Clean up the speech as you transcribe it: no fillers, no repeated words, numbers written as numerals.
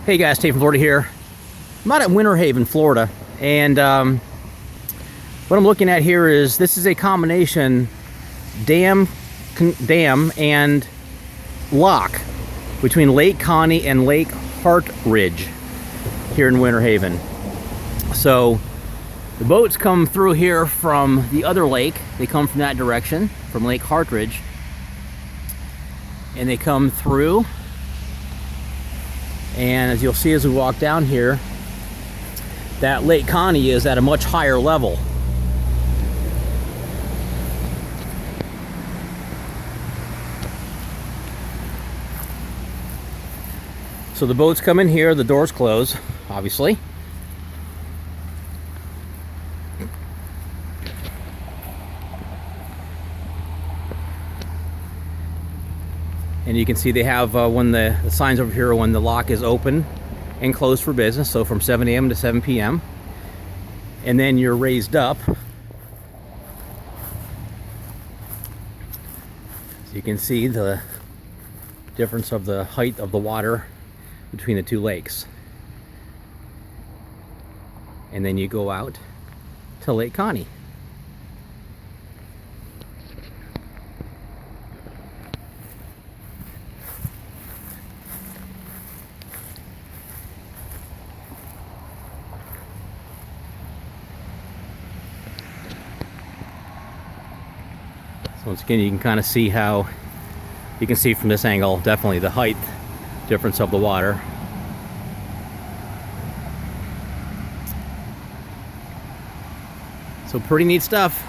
Hey guys, Steve from Florida here. I'm out at Winter Haven, Florida, and what I'm looking at here is this is a combination dam and lock between Lake Connie and Lake Hartridge here in Winter Haven. So the boats come through here from the other lake. They come from that direction, from Lake Hartridge, and they come through. And as you'll see as we walk down here, that Lake Connie is at a much higher level. So the boats come in here, the doors close, obviously. And you can see they have when the signs over here when the lock is open and closed for business, so from 7 a.m. to 7 p.m. And then you're raised up. So you can see the difference of the height of the water between the two lakes. And then you go out to Lake Connie. So once again, you can kind of see how, you can see from this angle, definitely the height difference of the water. So pretty neat stuff.